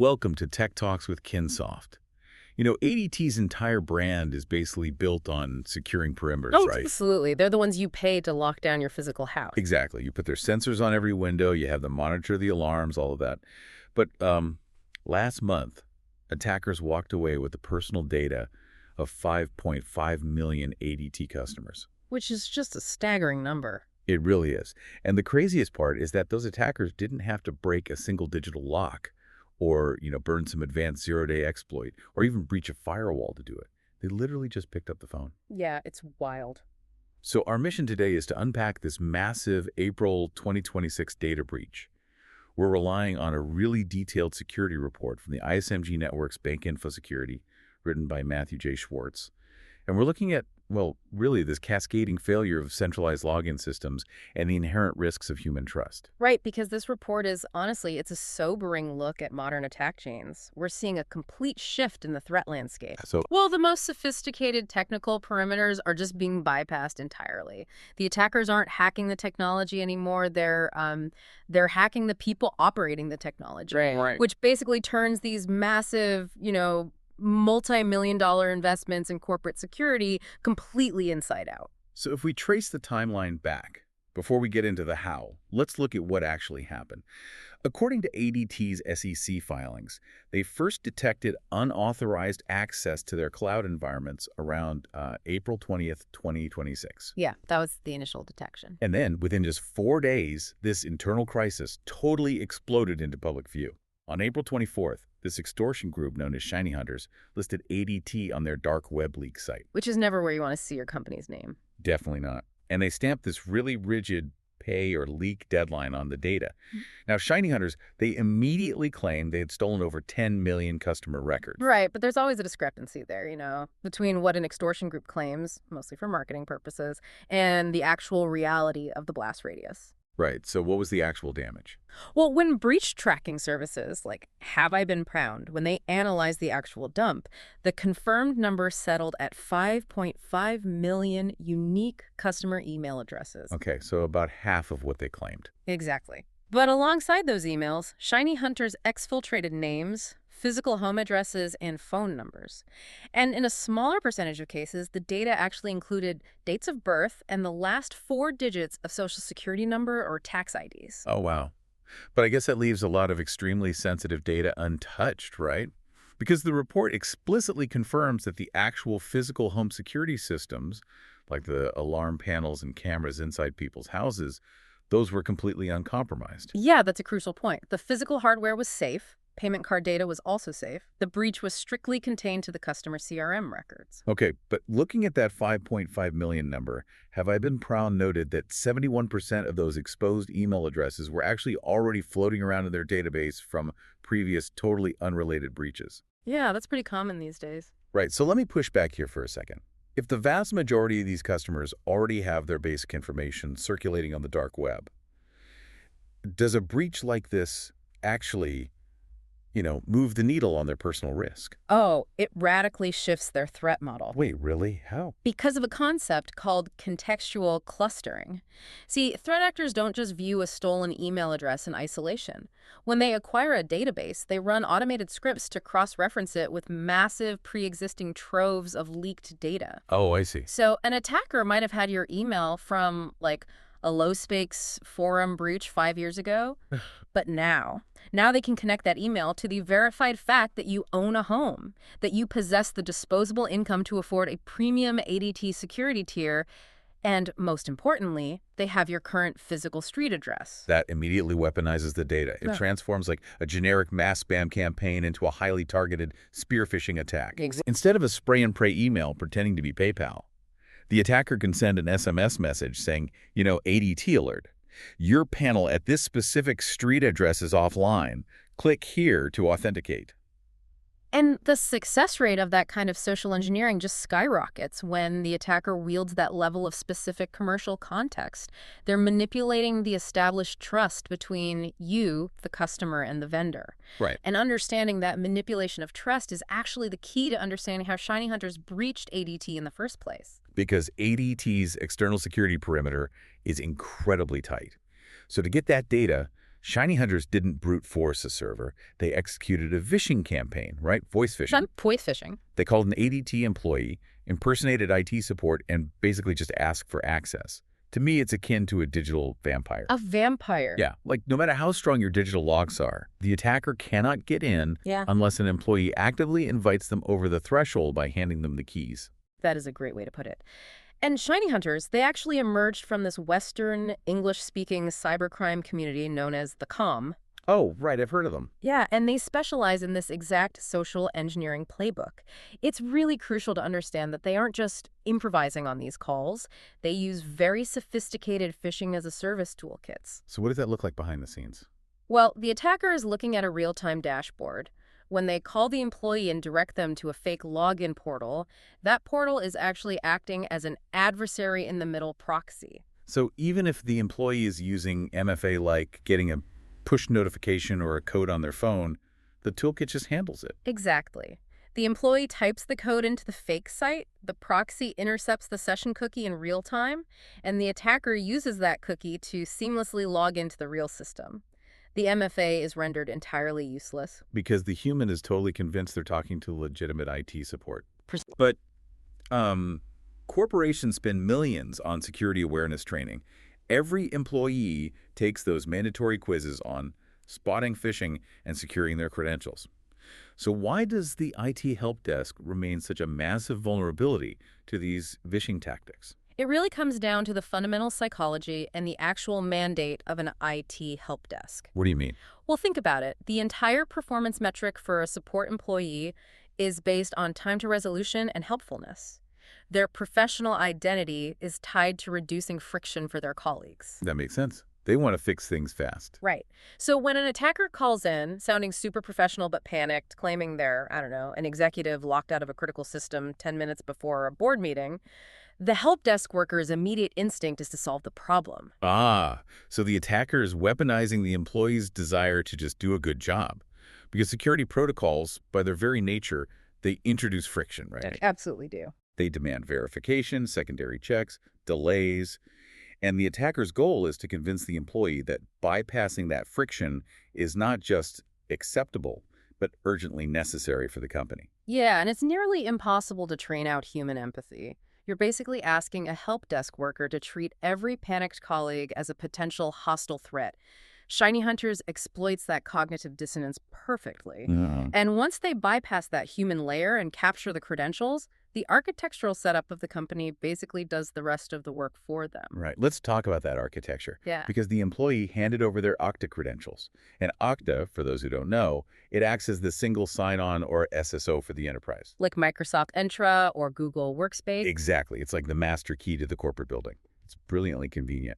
Welcome to Tech Talks with Kinsoft. ADT's entire brand is basically built on securing perimeters, Oh, right? absolutely. They're the ones you pay to lock down your physical house. Exactly. You put their sensors on every window, you have them monitor the alarms, all of that. But last month, attackers walked away with the personal data of 5.5 million ADT customers. Which is just a staggering number. It really is. And the craziest part is that those attackers didn't have to break a single digital lock or, burn some advanced zero-day exploit or even breach a firewall to do it. They literally just picked up the phone. Yeah, it's wild. So our mission today is to unpack this massive April 2026 data breach. We're relying on a really detailed security report from the ISMG Network's BankInfoSecurity, written by Matthew J. Schwartz. And we're looking at, really this cascading failure of centralized login systems and the inherent risks of human trust. Right, because this report is, honestly, it's a sobering look at modern attack chains. We're seeing a complete shift in the threat landscape. Well, the most sophisticated technical perimeters are just being bypassed entirely. The attackers aren't hacking the technology anymore. They're hacking the people operating the technology. Right. Which basically turns these massive, multi-million-dollar investments in corporate security completely inside out. So if we trace the timeline back, before we get into the how, let's look at what actually happened. According to ADT's SEC filings, they first detected unauthorized access to their cloud environments around April 20th, 2026. Yeah, that was the initial detection. And then, within just 4 days, this internal crisis totally exploded into public view. On April 24th, this extortion group known as ShinyHunters listed ADT on their dark web leak site. Which is never where you want to see your company's name. Definitely not. And they stamped this really rigid pay or leak deadline on the data. Now, ShinyHunters, they immediately claimed they had stolen over 10 million customer records. Right, but there's always a discrepancy there, between what an extortion group claims, mostly for marketing purposes, and the actual reality of the blast radius. Right. So what was the actual damage? Well, when breach tracking services like Have I Been Prowd, when they analyzed the actual dump, the confirmed number settled at 5.5 million unique customer email addresses. Okay, so about half of what they claimed. Exactly. But alongside those emails, ShinyHunters exfiltrated names, physical home addresses, and phone numbers. And in a smaller percentage of cases, the data actually included dates of birth and the last 4 digits of social security number or tax IDs. Oh, wow. But I guess that leaves a lot of extremely sensitive data untouched, right? Because the report explicitly confirms that the actual physical home security systems, like the alarm panels and cameras inside people's houses, those were completely uncompromised. Yeah, that's a crucial point. The physical hardware was safe. Payment card data was also safe. The breach was strictly contained to the customer CRM records. Okay, but looking at that 5.5 million number, Have I Been Proud noted that 71% of those exposed email addresses were actually already floating around in their database from previous totally unrelated breaches. Yeah, that's pretty common these days. Right, so let me push back here for a second. If the vast majority of these customers already have their basic information circulating on the dark web, does a breach like this actually move the needle on their personal risk? Oh, it radically shifts their threat model. Wait, really? How? Because of a concept called contextual clustering. See, threat actors don't just view a stolen email address in isolation. When they acquire a database, they run automated scripts to cross-reference it with massive pre-existing troves of leaked data. Oh, I see. So an attacker might have had your email from, a low-stakes forum breach 5 years ago, but now they can connect that email to the verified fact that you own a home, that you possess the disposable income to afford a premium ADT security tier, and most importantly, they have your current physical street address. That immediately weaponizes the data. It transforms a generic mass spam campaign into a highly targeted spear phishing attack. Instead of a spray and pray email pretending to be PayPal, the attacker can send an SMS message saying, ADT alert. Your panel at this specific street address is offline. Click here to authenticate. And the success rate of that kind of social engineering just skyrockets when the attacker wields that level of specific commercial context. They're manipulating the established trust between you, the customer, and the vendor. Right. And understanding that manipulation of trust is actually the key to understanding how ShinyHunters breached ADT in the first place. Because ADT's external security perimeter is incredibly tight. So to get that data, ShinyHunters didn't brute force a server. They executed a vishing campaign, right? Voice phishing. Done voice phishing. They called an ADT employee, impersonated IT support, and basically just asked for access. To me, it's akin to a digital vampire. A vampire? Yeah, like no matter how strong your digital logs are, the attacker cannot get in unless an employee actively invites them over the threshold by handing them the keys. That is a great way to put it. And ShinyHunters, they actually emerged from this Western English-speaking cybercrime community known as the COM. Oh, right, I've heard of them. Yeah, and they specialize in this exact social engineering playbook. It's really crucial to understand that they aren't just improvising on these calls. They use very sophisticated phishing-as-a-service toolkits. So what does that look like behind the scenes? Well, the attacker is looking at a real-time dashboard. When they call the employee and direct them to a fake login portal, that portal is actually acting as an adversary-in-the-middle proxy. So even if the employee is using MFA like getting a push notification or a code on their phone, the toolkit just handles it. Exactly. The employee types the code into the fake site, the proxy intercepts the session cookie in real time, and the attacker uses that cookie to seamlessly log into the real system. The MFA is rendered entirely useless. Because the human is totally convinced they're talking to legitimate IT support. But corporations spend millions on security awareness training. Every employee takes those mandatory quizzes on spotting phishing and securing their credentials. So why does the IT help desk remain such a massive vulnerability to these phishing tactics? It really comes down to the fundamental psychology and the actual mandate of an IT help desk. What do you mean? Well, think about it. The entire performance metric for a support employee is based on time to resolution and helpfulness. Their professional identity is tied to reducing friction for their colleagues. That makes sense. They want to fix things fast. Right. So when an attacker calls in, sounding super professional but panicked, claiming they're, an executive locked out of a critical system 10 minutes before a board meeting, the help desk worker's immediate instinct is to solve the problem. Ah, so the attacker is weaponizing the employee's desire to just do a good job. Because security protocols, by their very nature, they introduce friction, right? They absolutely do. They demand verification, secondary checks, delays. And the attacker's goal is to convince the employee that bypassing that friction is not just acceptable, but urgently necessary for the company. Yeah, and it's nearly impossible to train out human empathy. You're basically asking a help desk worker to treat every panicked colleague as a potential hostile threat. ShinyHunters exploits that cognitive dissonance perfectly. And once they bypass that human layer and capture the credentials, the architectural setup of the company basically does the rest of the work for them. Right. Let's talk about that architecture. Yeah. Because the employee handed over their Okta credentials. And Okta, for those who don't know, it acts as the single sign-on or SSO for the enterprise. Like Microsoft Entra or Google Workspace. Exactly. It's like the master key to the corporate building. It's brilliantly convenient.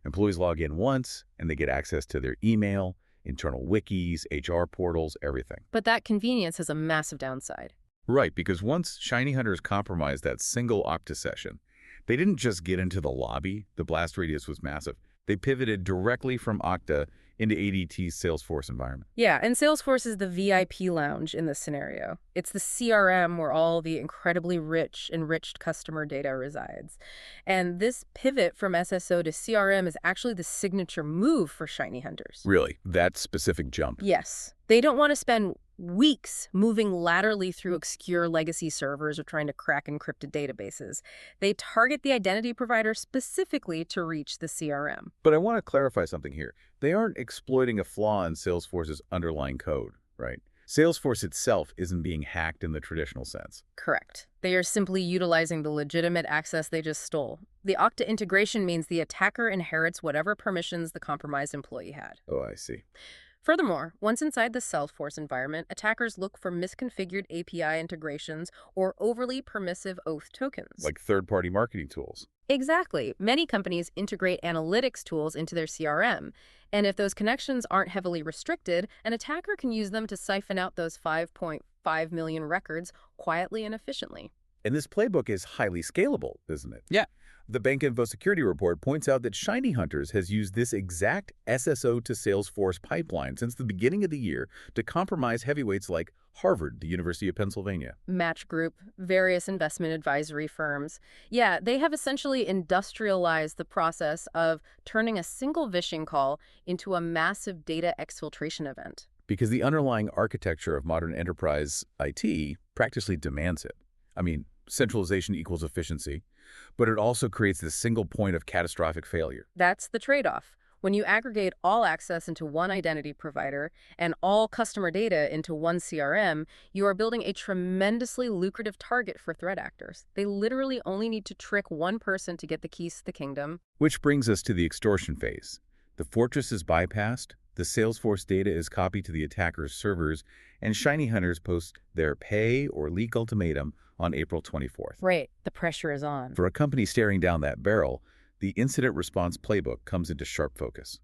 Employees log in once, and they get access to their email, internal wikis, HR portals, everything. But that convenience has a massive downside. Right, because once ShinyHunters compromised that single Okta session, they didn't just get into the lobby. The blast radius was massive. They pivoted directly from Okta into ADT's Salesforce environment. Yeah, and Salesforce is the VIP lounge in this scenario. It's the CRM where all the incredibly enriched customer data resides. And this pivot from SSO to CRM is actually the signature move for ShinyHunters. Really? That specific jump? Yes. They don't want to spend weeks moving laterally through obscure legacy servers or trying to crack encrypted databases. They target the identity provider specifically to reach the CRM. But I want to clarify something here. They aren't exploiting a flaw in Salesforce's underlying code, right? Salesforce itself isn't being hacked in the traditional sense. Correct. They are simply utilizing the legitimate access they just stole. The Okta integration means the attacker inherits whatever permissions the compromised employee had. Oh, I see. Furthermore, once inside the Salesforce environment, attackers look for misconfigured API integrations or overly permissive auth tokens. Like third-party marketing tools. Exactly. Many companies integrate analytics tools into their CRM, and if those connections aren't heavily restricted, an attacker can use them to siphon out those 5.5 million records quietly and efficiently. And this playbook is highly scalable, isn't it? Yeah. The BankInfoSecurity report points out that ShinyHunters has used this exact SSO to Salesforce pipeline since the beginning of the year to compromise heavyweights like Harvard, the University of Pennsylvania, Match Group, various investment advisory firms. Yeah, they have essentially industrialized the process of turning a single vishing call into a massive data exfiltration event. because the underlying architecture of modern enterprise IT practically demands it. I mean, centralization equals efficiency, but it also creates this single point of catastrophic failure. That's the trade-off. When you aggregate all access into one identity provider and all customer data into one CRM, you are building a tremendously lucrative target for threat actors. They literally only need to trick one person to get the keys to the kingdom. Which brings us to the extortion phase. The fortress is bypassed, the Salesforce data is copied to the attacker's servers, and ShinyHunters posts their pay or leak ultimatum on April 24th. Right, the pressure is on. For a company staring down that barrel, the incident response playbook comes into sharp focus.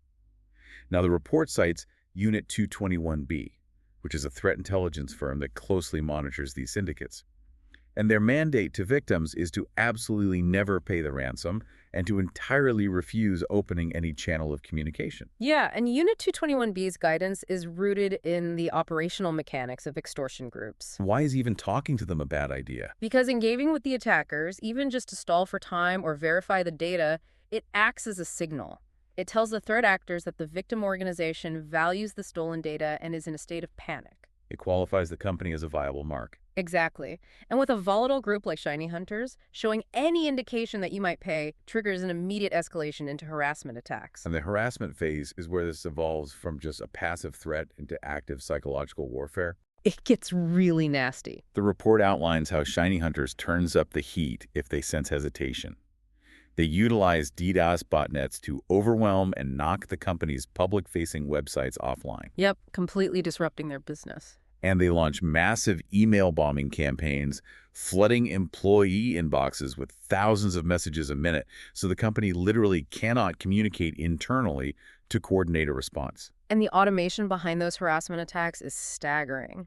Now, the report cites Unit 221B, which is a threat intelligence firm that closely monitors these syndicates. And their mandate to victims is to absolutely never pay the ransom and to entirely refuse opening any channel of communication. Yeah, and Unit 221B's guidance is rooted in the operational mechanics of extortion groups. Why is even talking to them a bad idea? Because engaging with the attackers, even just to stall for time or verify the data, it acts as a signal. It tells the threat actors that the victim organization values the stolen data and is in a state of panic. It qualifies the company as a viable mark. Exactly. And with a volatile group like ShinyHunters, showing any indication that you might pay triggers an immediate escalation into harassment attacks. And the harassment phase is where this evolves from just a passive threat into active psychological warfare. It gets really nasty. The report outlines how ShinyHunters turns up the heat if they sense hesitation. They utilize DDoS botnets to overwhelm and knock the company's public-facing websites offline. Yep, completely disrupting their business. And they launch massive email bombing campaigns, flooding employee inboxes with thousands of messages a minute, so the company literally cannot communicate internally to coordinate a response. And the automation behind those harassment attacks is staggering.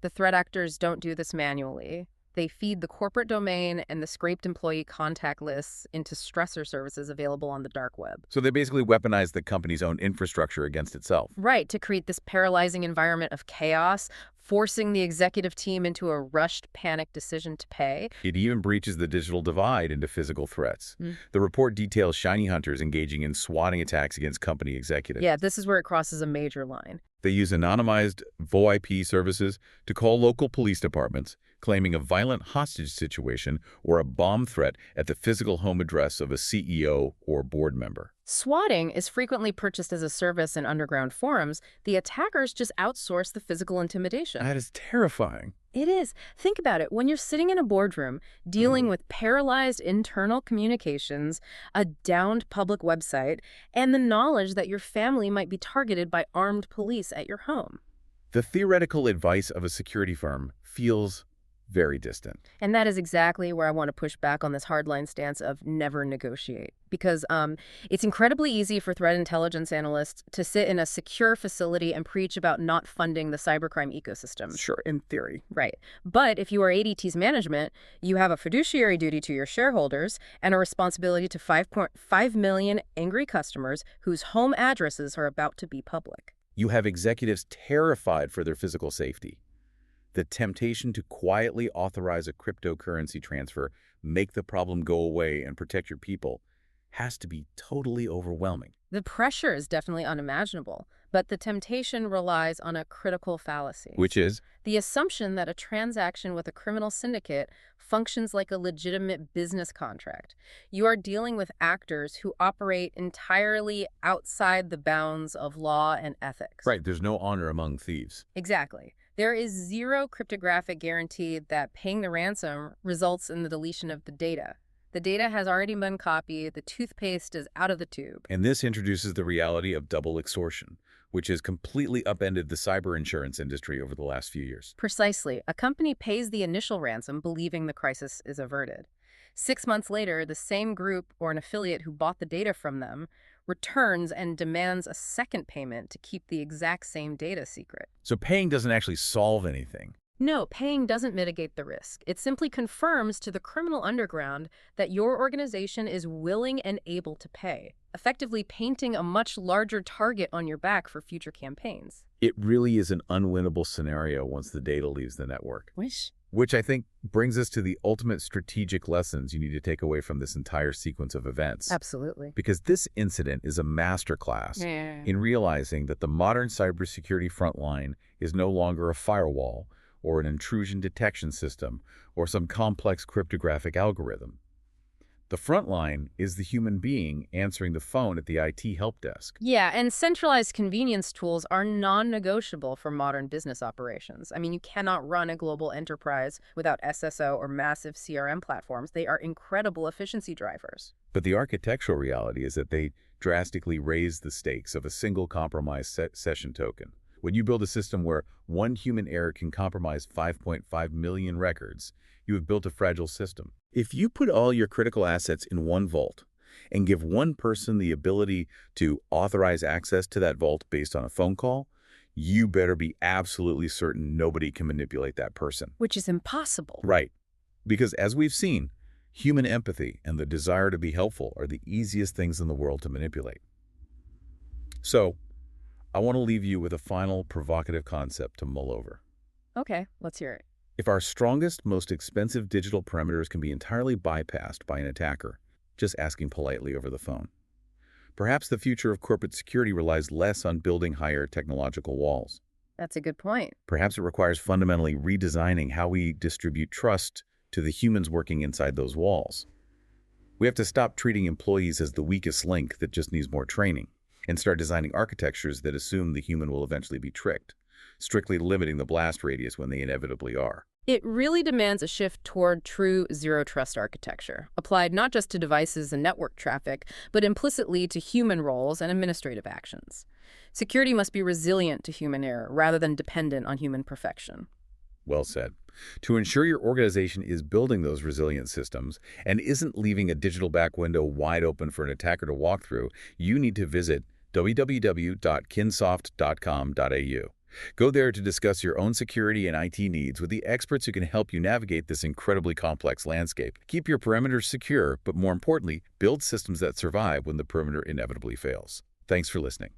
The threat actors don't do this manually. They feed the corporate domain and the scraped employee contact lists into stressor services available on the dark web. So they basically weaponize the company's own infrastructure against itself. Right, to create this paralyzing environment of chaos, forcing the executive team into a rushed, panicked decision to pay. It even breaches the digital divide into physical threats. The report details ShinyHunters engaging in swatting attacks against company executives. Yeah, this is where it crosses a major line. They use anonymized VoIP services to call local police departments, claiming a violent hostage situation or a bomb threat at the physical home address of a CEO or board member. Swatting is frequently purchased as a service in underground forums. The attackers just outsource the physical intimidation. That is terrifying. It is. Think about it. When you're sitting in a boardroom dealing with paralyzed internal communications, a downed public website, and the knowledge that your family might be targeted by armed police at your home. The theoretical advice of a security firm feels very distant. And that is exactly where I want to push back on this hardline stance of never negotiate. Because it's incredibly easy for threat intelligence analysts to sit in a secure facility and preach about not funding the cybercrime ecosystem. Sure, in theory. Right. But if you are ADT's management, you have a fiduciary duty to your shareholders and a responsibility to 5.5 million angry customers whose home addresses are about to be public. You have executives terrified for their physical safety. The temptation to quietly authorize a cryptocurrency transfer, make the problem go away, and protect your people has to be totally overwhelming. The pressure is definitely unimaginable, but the temptation relies on a critical fallacy. Which is? The assumption that a transaction with a criminal syndicate functions like a legitimate business contract. You are dealing with actors who operate entirely outside the bounds of law and ethics. Right, there's no honor among thieves. Exactly. There is zero cryptographic guarantee that paying the ransom results in the deletion of the data. The data has already been copied, the toothpaste is out of the tube. And this introduces the reality of double extortion, which has completely upended the cyber insurance industry over the last few years. Precisely. A company pays the initial ransom believing the crisis is averted. 6 months later, the same group or an affiliate who bought the data from them returns and demands a second payment to keep the exact same data secret. So paying doesn't actually solve anything. No, paying doesn't mitigate the risk. It simply confirms to the criminal underground that your organization is willing and able to pay, effectively painting a much larger target on your back for future campaigns. It really is an unwinnable scenario once the data leaves the network. Which I think brings us to the ultimate strategic lessons you need to take away from this entire sequence of events. Absolutely. Because this incident is a masterclass in realizing that the modern cybersecurity frontline is no longer a firewall or an intrusion detection system or some complex cryptographic algorithm. The front line is the human being answering the phone at the IT help desk. Yeah, and centralized convenience tools are non-negotiable for modern business operations. I mean, you cannot run a global enterprise without SSO or massive CRM platforms. They are incredible efficiency drivers. But the architectural reality is that they drastically raise the stakes of a single compromised session token. When you build a system where one human error can compromise 5.5 million records, you have built a fragile system. If you put all your critical assets in one vault and give one person the ability to authorize access to that vault based on a phone call, you better be absolutely certain nobody can manipulate that person. Which is impossible. Right. Because as we've seen, human empathy and the desire to be helpful are the easiest things in the world to manipulate. So, I want to leave you with a final provocative concept to mull over. Okay, let's hear it. If our strongest, most expensive digital perimeters can be entirely bypassed by an attacker, just asking politely over the phone, perhaps the future of corporate security relies less on building higher technological walls. That's a good point. Perhaps it requires fundamentally redesigning how we distribute trust to the humans working inside those walls. We have to stop treating employees as the weakest link that just needs more training, and start designing architectures that assume the human will eventually be tricked, strictly limiting the blast radius when they inevitably are. It really demands a shift toward true zero-trust architecture, applied not just to devices and network traffic, but implicitly to human roles and administrative actions. Security must be resilient to human error rather than dependent on human perfection. Well said. To ensure your organization is building those resilient systems and isn't leaving a digital back window wide open for an attacker to walk through, you need to visit www.kinsoft.com.au. Go there to discuss your own security and IT needs with the experts who can help you navigate this incredibly complex landscape. Keep your perimeters secure, but more importantly, build systems that survive when the perimeter inevitably fails. Thanks for listening.